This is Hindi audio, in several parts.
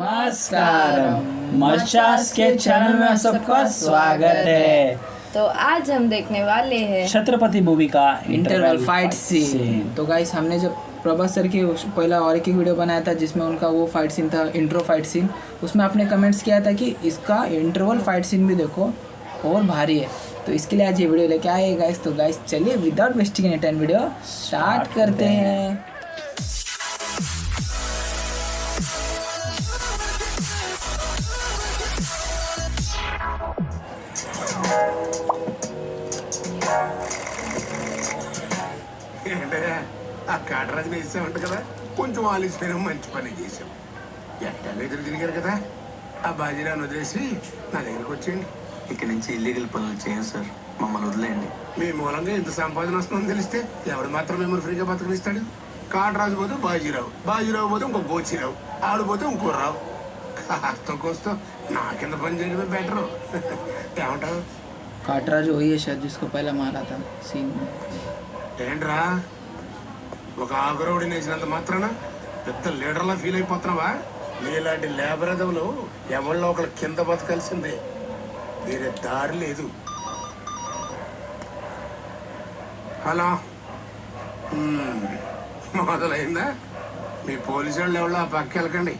नमस्कार, मशास के चैनल में सबका स्वागत है। तो आज हम देखने वाले हैं छत्रपति मूवी का इंटरवल फाइट सीन। तो गाइस हमने जब प्रभास सर की पहला और एक वीडियो बनाया था जिसमें उनका वो फाइट सीन था, इंट्रो फाइट सीन, उसमें आपने कमेंट्स किया था कि इसका इंटरवल फाइट सीन भी देखो और भारी है। तो इसके लिए आज ये वीडियो लेके आए गाइस। तो गाइस चलिए without wasting any time video start करते हैं। ఆ కాటరాజుని వేసామంట కదా, కొంచెం ఆలస్యమైన మంచి పని చేసాం. ఎట్టాలు ఎదురు తిరిగారు కదా, ఆ బాజీరాన్ని వదిలేసి నా దగ్గరకు వచ్చేయండి. ఇక్కడి నుంచి ఇల్లీగల్ పనులు చేయం సార్, మమ్మల్ని వదిలేయండి. మీ మూలంగా ఇంత సంపాదన వస్తుందని తెలిస్తే ఎవడు మాత్రం మిమ్మల్ని ఫ్రీగా బతకనిస్తాడు? కాటరాజు పోతే బాజీరావు, బాజీరావు పోతే ఇంకో గోచిరావు, ఆడు పోతే ఇంకో రావు. కాస్త కోస్తో నా కింద పని చేయడమే బెటరు. ఏమంటావు? काटराज वही है शायद जिसको पहला मारा था सीन में। ఏంట్రా ఒక ఆగరవుడిని వేసినంత మాత్రాన పెద్ద లీడర్లా ఫీల్ అయిపోతున్నావా? నీలాంటి లేబర్ ఎదవులు ఎవరిలో ఒకళ్ళ కింద బతకాల్సిందే, వేరే దారి లేదు. హలో, మొదలైందా? మీ పోలీసు వాళ్ళు ఎవరో ఆ పక్క వెళ్ళకండి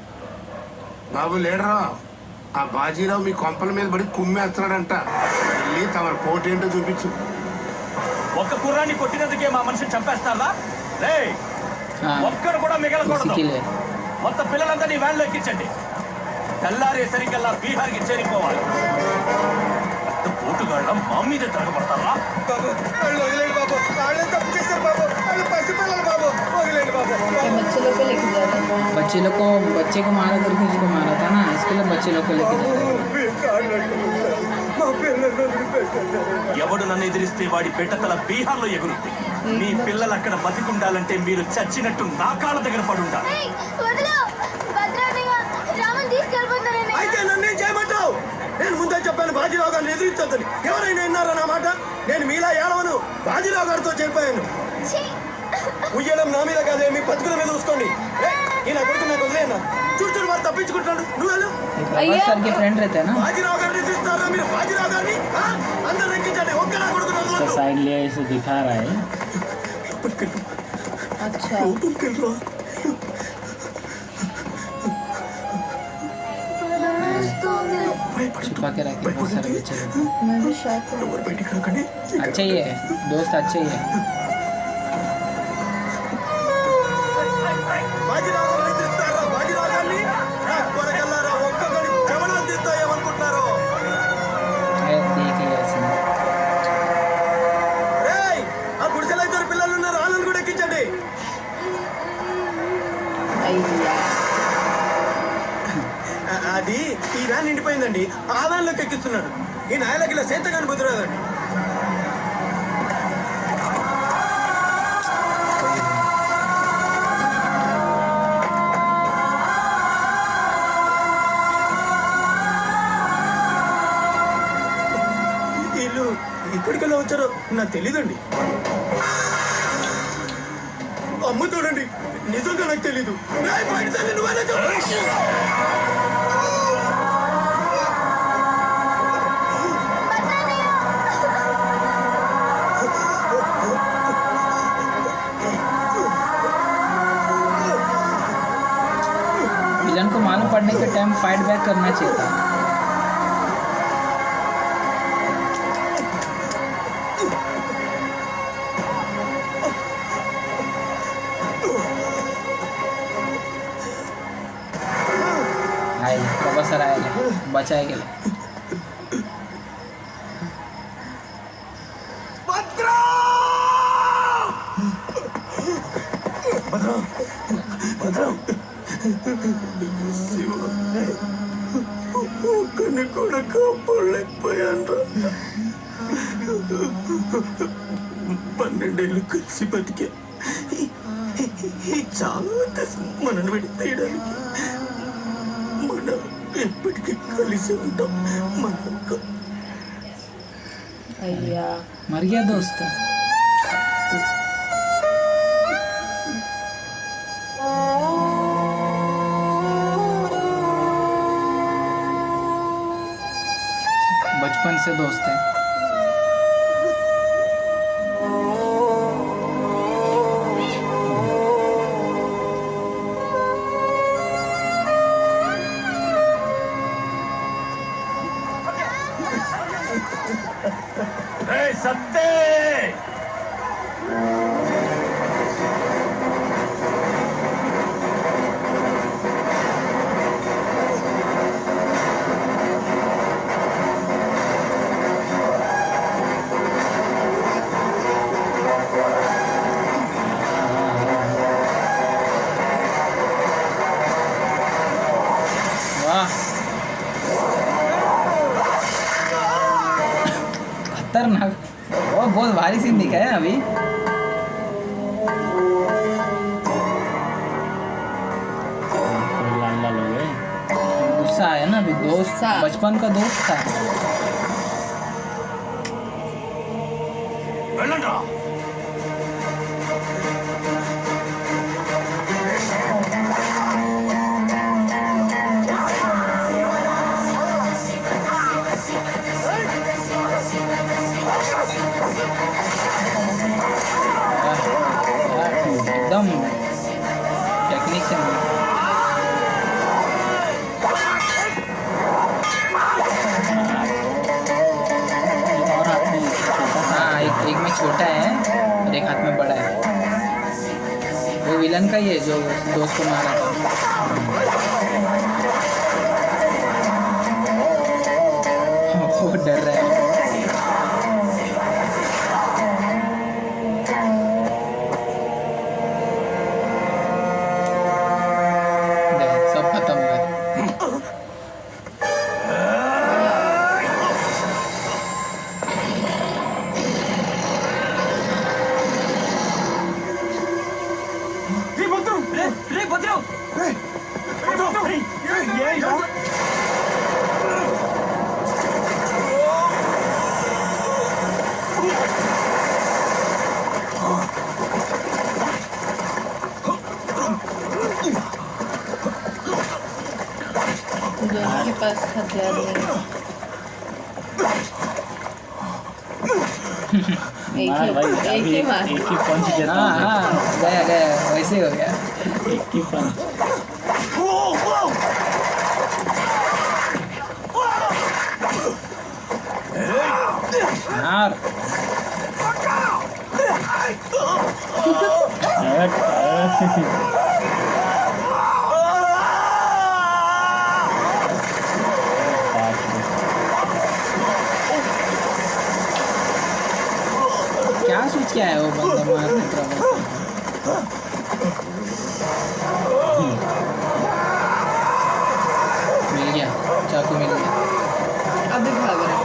బాబు. లీడరు ఆ బాజీరావు మీ కొంపల మీద పడి కుమ్మేస్తున్నాడంట. వెళ్ళి తమ పోటీ ఏంటో చూపించు. ఒక్క కుర్రాన్ని కొట్టినందుకే మా మనిషిని చంపేస్తారా? రే, ఒక్కరు కూడా మిగలకూడదు. మొత్తం పిల్లలంతా నీ వ్యాన్లో ఎక్కించండి. తెల్లారేసరికల్లా బీహార్కి చేరిపోవాలి. పోటుగాళ్ళ మా మీద తిరగబడతారా? बच्चे को मारा करके उसको मारा था ना, इसके लिए बच्चे लोग को लेके ఎవడు నన్ను ఎదిరిస్తే వాడి పెట్టతల బీహార్లో ఎగురుద్ది. మీ పిల్లలు అక్కడ బతికుండాలంటే మీరు చచ్చినట్టు నా కాళ్ళ దగ్గర పడి ఉండాలి. అయితే నన్నేం చేయమంటావు? నేను ముందే చెప్పాను బాజీరావు గారిని ఎదిరించొద్దని. ఎవరైనా విన్నారా నా మాట? నేను మీలా ఏడవను, బాజీరావు గారితో చెప్పాను. ఉయ్యడం నా మీద కాదే, మీ బతుకుల మీద చూసుకోండి. ఈయన కొడుకు నాకు వదిలేనా? చూడు చూడు వారు తప్పించుకుంటున్నాడు. నువ్వు వెళ్ళు. प्रभास सर के फ्रेंड रहते हैं ना, బాజీరావు గారిని ఎదిరిస్తారా మీరు? బాజీరావు గారిని అందరూ ఎక్కించండి. ఒక్క నా కొడుకు इसका साइड लिया इसे दिखा रहा है। अच्छा छुपा के रखे बहुत सारे बच्चे लोग। मैं भी शॉक हूँ। ఎవరు బయటికి రాకండి. अच्छा ही है दोस्त, अच्छा ही है। బాజీరావు గారిని ఎదిరిస్తారా? బాజీరావు గారిని కొరకల్లారా ఒక్కొక్కరి జవనాలు తీస్తా ఏమనుకుంటున్నారు? देख लिया इसने। ఏయ్, ఆ గుడిసెలో ఇద్దరు పిల్లలు ఉన్నారు, వాళ్ళని కూడా ఎక్కించండి. अय्या అది ఈ వ్యాన్ నిండిపోయిందండి, ఆ వ్యాన్లోకి ఎక్కిస్తున్నాడు. ఈ నాయలకి ఇలా సేతగాని బుద్ధిరాదండి. వీళ్ళు ఇక్కడికెళ్ళి వచ్చారో నాకు తెలీదండి. అమ్మ చూడండి, నిజంగా నాకు తెలీదు. నువ్వైనా చూడు. विलन को मालूम पड़ने के टाइम फाइट बैक करना चाहिए था। आए प्रभास सर आए बचाए गए। ఒక్కడిని కూడా కాపాడలేకపోయాను. 12 ఏళ్ళు కలిసి బతికే చాలా మనల్ని విడితేయడానికి. మనం ఎప్పటికీ కలిసి ఉంటాం. మనం अय्या मर गया दोस्त। बचपन से दोस्त है। सत्ते खतरनाक। वो बहुत भारी सीन दिखा है अभी। लाल लाल हो गए। गुस्सा है ना अभी, दोस्त गुस्सा। बचपन का दोस्त था। వెళ్ళండ్రా. एकदम टेक्निक से और हाथ में छोटा सा हाँ, एक में छोटा है और एक हाथ में बड़ा है। वो विलन का ही है जो दोस्त को मारा था। वो डर रहा है। देख, सब खत्म हो गया। दोनों के पास हथियार नहीं है। मार भाई, एक अभी ही मार। एक ही पंच देता हाँ हूँ। हाँ, गया गया, वैसे ही हो गया। एक ही पंच। यार क्या सोच के आया वो बंदा मारने प्रभास? मिल गया, चाकू मिल गया। अभी भाग रहा है।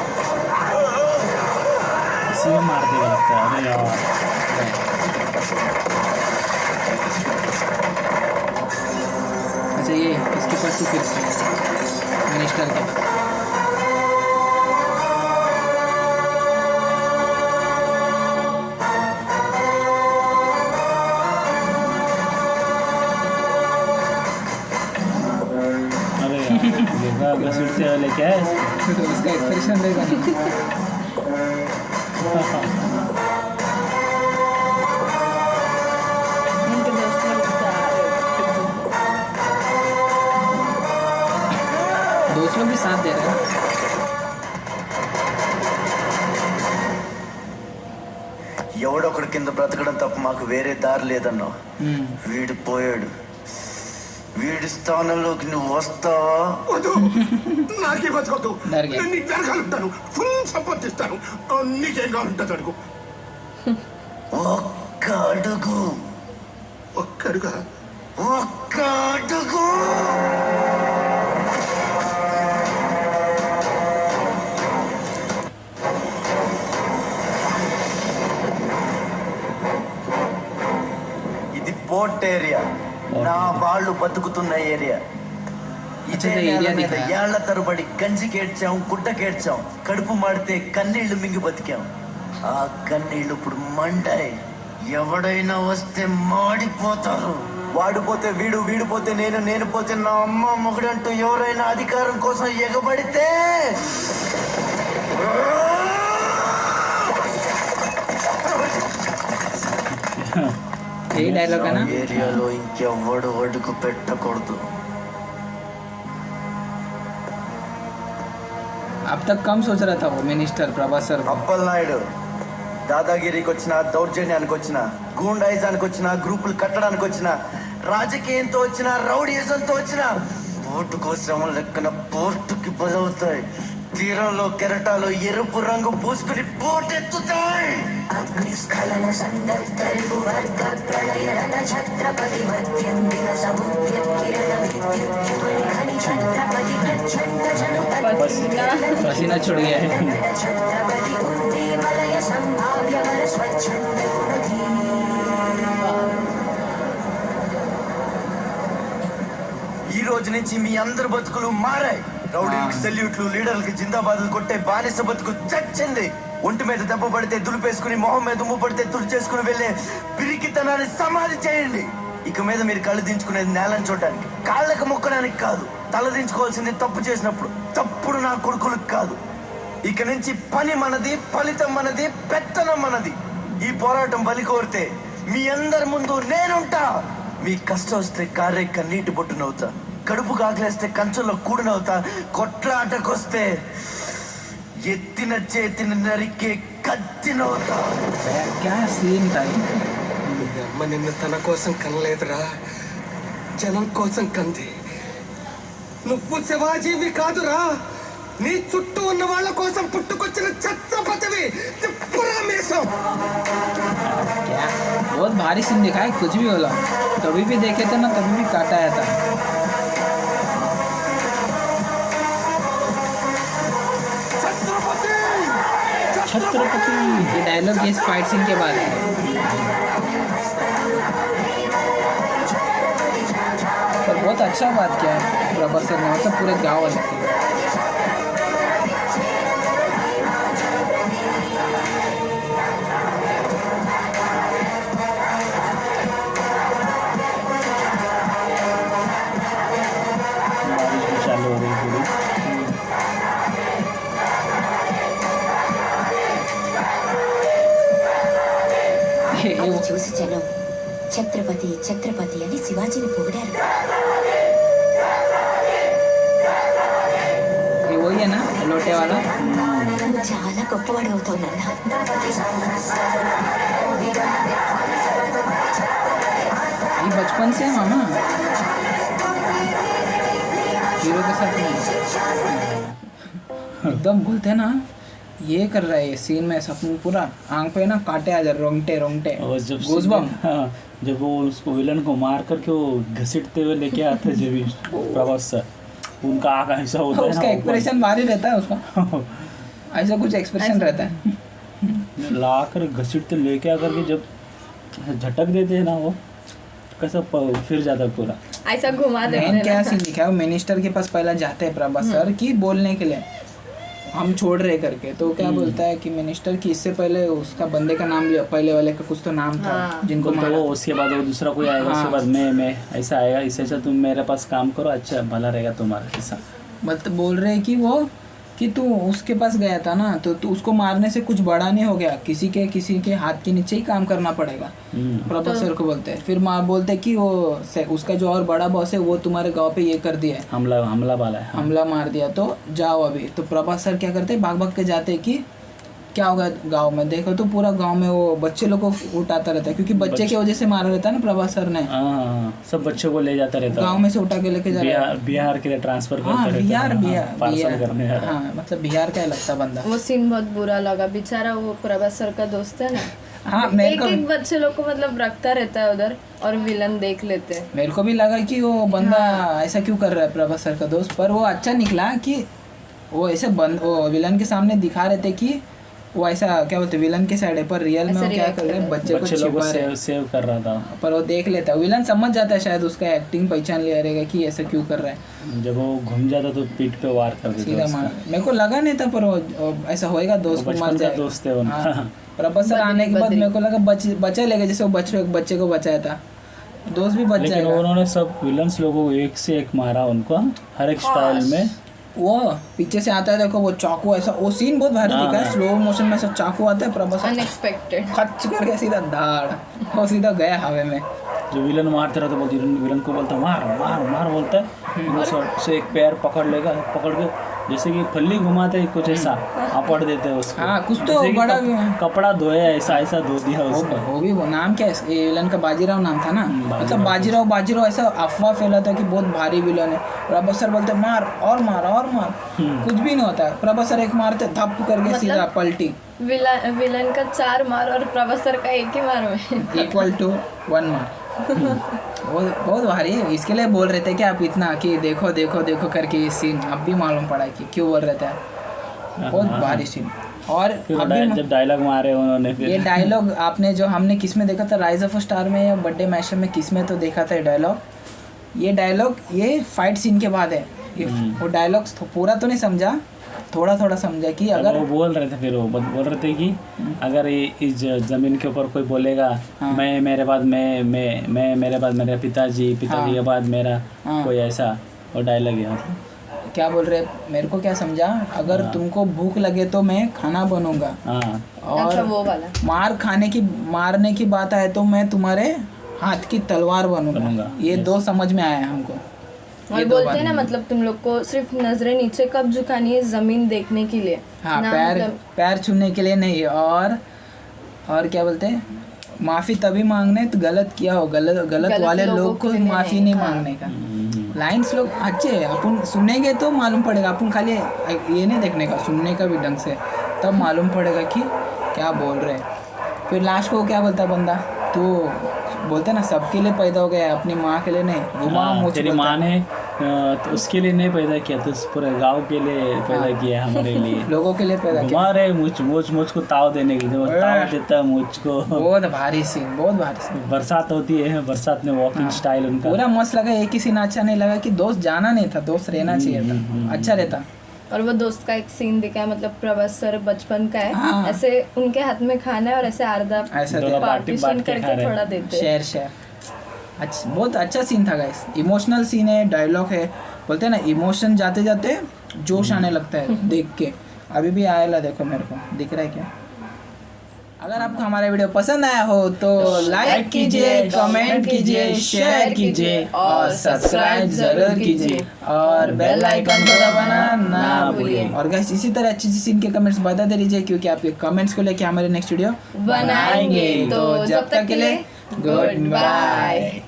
इसी में मार देगा लगता है। अरे यार अच्छा ये इसके पास ही फिर से मिनिस्टर के पास। अरे यार देखा घसीटते वाले क्या है इसको? उसका एक्सप्रेशन देखा ना। उनके दोस्त लोग जा रहे हैं। दोस्त लोग भी साथ दे रहे हैं। ఎవడొకడి కింద బ్రతకడం తప్ప మాకు వేరే దారి లేదన్నా. వీడు పోయాడు. వీడి స్థానంలోకి నువ్వు వస్తావా? వద్దు, నాకే బతకొద్దు. डर गया। నేను నీకు వెనకాలంటాను, ఫుల్ సపోర్ట్ ఇస్తాను. నీకేం కావాలంటే అడుగు. ఒక్క అడుగు, ఒక్కడుగా ఒక్క అడుగు. ఇది పోర్ట్ ఏరియా, నా వాళ్ళు బతుకుతున్న ఏరియా. अच्छा तो एरिया दिखाया। ఏళ్ల తరబడి గంజికేడ్చాం, గుడ్డకేడ్చాం, కడుపు మాడితే కన్నీళ్లు మింగి బతికాం. ఆ కన్నీళ్లు ఇప్పుడు మండాయి. ఎవడైనా వస్తే మాడిపోతారు. వాడిపోతే వీడు, వీడిపోతే నేను, నేను పోతే నా అమ్మ మొగుడంటూ ఎవరైనా అధికారం కోసం ఎగబడితే यही डायलॉग है ना? ఏరియాలో ఇంకెవ్వడు అడుగు పెట్టకూడదు. अब तक कम सोच रहा था वो मिनिस्टर प्रभासर को. అప్పలనాయుడు దాదాగిరికి వచ్చిన, దౌర్జన్యానికి వచ్చిన, గూండాయిజానికి వచ్చిన, గ్రూపులు కట్టడానికి వచ్చిన, రాజకీయంతో వచ్చిన, రౌడీయిజంతో వచ్చిన, ఓటు కోసం లెక్కన పోర్టుకి బలవుతాయి. తీరంలో కెరటాలు ఎరుపు రంగు పూసుకుని పోటెత్తుతాయి. అగ్నిస్ఖలన సందర్భు వర్గ ప్రళయన ఛత్రపతి మధ్యందిన సముద్ర కిరణ విద్యుత్ ఖని ఛత్రపతి ప్రచండ पसीना पसीना छूट गया है. ఛత్రపతి కుంది వలయ సంభావ్య వర స్వచ్ఛంద గుణధీ. ఈ రోజు నుంచి మీ అందరి బతుకులు మారాయి. రౌడీలకు సెల్యూట్లు, లీడర్లకి జిందాబాదులు కొట్టే బానిస బతుకు చచ్చింది. ఒంటి మీద దెబ్బ పడితే దులిపేసుకుని, మొహం మీద ఉమ్ము పడితే తుడిచేసుకుని వెళ్ళే పిరికితనాన్ని సమాధి చేయండి. ఇక మీద మీరు కళ్ళు దించుకునేది నేలను చూడడానికి, కాళ్ళకు మొక్కడానికి కాదు. తల దించుకోవాల్సింది తప్పు చేసినప్పుడు, తప్పుడు నా కొడుకులకు కాదు. ఇక నుంచి పని మనది, ఫలితం మనది, పెత్తనం మనది. ఈ పోరాటం బలి కోరితే మీ అందరి ముందు నేనుంటా. మీ కష్టం వస్తే కారే కన్నీటి బొట్టునవుతా, కడుపు కాకలేస్తే కంచంలో కూడినవుతా, కొట్లాటకొస్తే ఎత్తిన చేతిని నరికే కత్తినవుతా. क्या सीन था ये? అమ్మ నిన్ను తన కోసం కనలేదురా, జనం కోసం కంది. నువ్వు శివాజీవి కాదురా, నీ చుట్టూ ఉన్న వాళ్ళ కోసం పుట్టుకొచ్చిన ఛత్రపతివి. పురామేశం क्या बहुत भारी सीन दिखाया. कुछ भी बोला तभी भी देखे थे ना, तभी भी काटा आया था. छत्रपति ये डायलॉग इस फाइट सीन के बाद है. पर बहुत अच्छा बात किया प्रभासर ने, मतलब पूरे गाँव वाले के. बारिश भी चालू हो गई पूरी. అది చూసి జనం ఛత్రపతి ఛత్రపతి అని శివాజీని పొగిడారు. ये वही है ना लोटे वाला. నువ్వు చాలా గొప్పవాడు అవుతావు నాన్న. ये बचपन से है मामा हीरो के साथ में एकदम बोलते हैं ना, ये कर रहा है ये सीन में सपन पूरा आंख पे ना काटे आ जा, रोंगटे रोंगटे और जब गूज़बम्प. हाँ, जब वो उसको विलन को मार करके वो घसीटते हुए लेके आते जब प्रभास सर, उनका आँख ऐसा होता है उसका एक्सप्रेशन भारी रहता है, उसका ऐसा कुछ एक्सप्रेशन रहता है. ला कर घसीटते लेके आकर के जब झटक देते हैं ना, वो कैसा फिर जाता है पूरा. ऐसा घुमा देते मेन हैं क्या ना। सीन दिखा है, मिनिस्टर के पास पहले जाते हैं प्रभासर की बोलने के लिए हम छोड़ रहे करके, तो क्या बोलता है कि मिनिस्टर की इससे पहले उसका बंदे का नाम लिया, पहले वाले का कुछ तो नाम था हाँ। जिनको बोलते मारा. वो उसके बाद वो दूसरा कोई आएगा, उसके हाँ। बाद मैं ऐसा आएगा, इससे अच्छा तुम मेरे पास काम करो, अच्छा भला रहेगा तुम्हारा ऐसा. मतलब बोल रहे हैं कि वो कि तू उसके पास गया था ना, तो तू उसको मारने से कुछ बड़ा नहीं हो गया, किसी के हाथ के नीचे ही काम करना पड़ेगा. प्रोफेसर को बोलते हैं. फिर माँ बोलते हैं कि वो उसका जो और बड़ा बॉस है वो तुम्हारे गांव पे ये कर दिया है, हमला वाला है. हमला मार दिया, तो जाओ अभी. तो प्रभासर क्या करते हैं, भाग भाग के जाते हैं कि क्या होगा गांव में. देखो तो पूरा गांव में वो बच्चे लोग को उठाता रहता है, क्योंकि बच्चे की वजह से मारा रहता है ना प्रभासर ने. हाँ, सब बच्चों को ले जाता रहता गांव में से उठा के लेके जा रहा है. बिहार के लिए ट्रांसफर हाँ करता रहता बिहार है. बिहार हाँ, पार्सल करने जा बिहार. रहा है. हाँ मतलब बिहार का है लगता बंदा. वो सीन बहुत बुरा लगा, बेचारा वो प्रभासर का दोस्त है ना, हाँ मेरे एक को एक बच्चे लोग को मतलब रखता रहता है उधर और विलन देख लेते हैं. मेरे को भी लगा कि वो बंदा ऐसा क्यों कर रहा है प्रभासर का दोस्त, पर वो अच्छा निकला कि वो ऐसे वो विलन के सामने दिखा रहे थे कि वो ऐसा क्या बोलते विलन के साइड है, पर रियल में ऐसे वो क्या react कर रहे हैं, बच्चे को बच्चे लोगों छिपा रहे हैं. सेव कर रहा था. पर वो देख लेता है, विलन समझ जाता है शायद, उसका एक्टिंग पहचान लिया रहेगा कि ऐसा क्यों कर रहा है. जब वो घूम जाता तो पीठ पे वार कर देता सीधा उसका. मार. मेरे को लगा नहीं था, पर वो ऐसा होएगा, दोस्त वो को मार बचपन का जाएगा. दोस्त है उनका. हाँ. प्रभासर आने के बाद बदरी. मेरे को लगा बचा लेगा, जैसे वो बच्चे को बचाया था, दोस्त भी बच लेकिन जाएगा. उन्होंने सब विलन्स लोगों को एक से एक मारा, उनको हर एक स्टाइल में वो पीछे से आता है देखो, वो चाकू ऐसा, वो सीन बहुत भारी हाँ, दिखा है, हाँ। स्लो मोशन में ऐसा चाकू आता है, प्रभास अनएक्सपेक्टेड। खच करके सीधा धाड़, वो सीधा गया हवे में। जो विलन मारते रहते बोलती, विलन को बोलता मार मार मार बोलता है, वो शॉट से एक पैर पकड़ लेगा, पकड़ के जैसे कि फल्ली घुमाते हैं कुछ ऐसा आपड़ देते हैं उसको। हाँ, कुछ तो जैसे कि बड़ा भी है। कपड़ा धोया ऐसा ऐसा धो दिया उसको। वो नाम क्या है ये विलन का? बाजीराव नाम था ना। मतलब बाजीराव ऐसा अफवाह फैलाता है कि बहुत भारी विलन है। प्रभास सर बोलते मार और मार और मार, कुछ भी नहीं होता है। प्रभास सर एक मारते धप करके सीधा पलटी। विलन का 4 मार और प्रभास सर का 1 ही मार में इक्वल टू 1 मार। बहुत भारी है। इसके लिए बोल रहे थे कि आप इतना कि देखो देखो देखो करके ये सीन अब भी मालूम पड़ा कि क्यों बोल रहे थे। बहुत भारी सीन। और जब डायलॉग मारे उन्होंने फिर ये डायलॉग आपने जो हमने किस में देखा था, राइज ऑफ स्टार में या बर्थडे मैशअप में, किस में तो देखा था ये डायलॉग ये फाइट सीन के बाद है। ये वो डायलॉग्स पूरा तो नहीं समझा, थोड़ा थोड़ा समझा कि अगर वो बोल रहे थे, फिर वो बोल रहे थे कि अगर इस जमीन के ऊपर कोई बोलेगा मैं मेरे बाद मैं मेरे बाद मेरे पिताजी के बाद मेरा कोई ऐसा वो डायलॉग है। मतलब क्या बोल रहे, मेरे को क्या समझा, अगर तुमको भूख लगे तो मैं खाना बनूंगा, और अच्छा वो वाला मारने की बात आए तो मैं तुम्हारे हाथ की तलवार बनूंगा। ये दो समझ में आया हमको। और बोलते हैं ना, मतलब तुम लोग को सिर्फ नजरें नीचे कब झुकानी है, जमीन देखने के लिए। हाँ, ना पैर छूने के लिए नहीं। और क्या बोलते हैं, माफी तभी मांगने तो गलत किया हो, गलत वाले लोग को माफी नहीं मांगने का। लाइन्स लोग अच्छे हैं, अपन सुनेंगे तो मालूम पड़ेगा। अपन खाली ये नहीं देखने का, सुनने का भी ढंग से, तब मालूम पड़ेगा कि क्या बोल रहे हैं। फिर लास्ट को क्या बोलता बंदा, तो बोलते ना सबके लिए पैदा हो गया, अपनी माँ के लिए नहीं। तेरी माँ ने तो उसके लिए नहीं पैदा किया, तो पूरे गांव के लिए पैदा किया, हमारे लिए लोगों के लिए पैदा किया। हमारे मुझको ताव देने के लिए ताव देता है मुझको। बहुत भारी सीन, बहुत भारी सीन। बरसात होती है, बरसात में वॉकिंग स्टाइल उनका पूरा मस्त लगा। एक ही सीन अच्छा नहीं लगा कि दोस्त जाना नहीं था, दोस्त रहना चाहिए था, अच्छा रहता। और वो दोस्त का एक सीन दिखा है, मतलब प्रभास सर बचपन का है। हाँ। ऐसे उनके हाथ में खाना है और ऐसे आधा पार्टीशन करके थोड़ा देते हैं। शेयर। अच्छा, बहुत अच्छा सीन था गाइस। इमोशनल सीन है, डायलॉग है। बोलते हैं ना इमोशन जाते जाते जोश आने लगता है देख के। अभी भी आएगा, देखो मेरे को दिख रहा है क्या। अगर आपको हमारा वीडियो पसंद आया हो तो लाइक कीजिए, कमेंट कीजिए, शेयर कीजिए और सब्सक्राइब जरूर कीजिए और बेल आइकन को दबाना ना भूलिए। और गाइस इसी तरह अच्छी सीन के कमेंट्स बताते रहिए, क्योंकि आपके कमेंट्स को लेके हमारे नेक्स्ट वीडियो बनाएंगे। तो जब तक के लिए गुड बाय।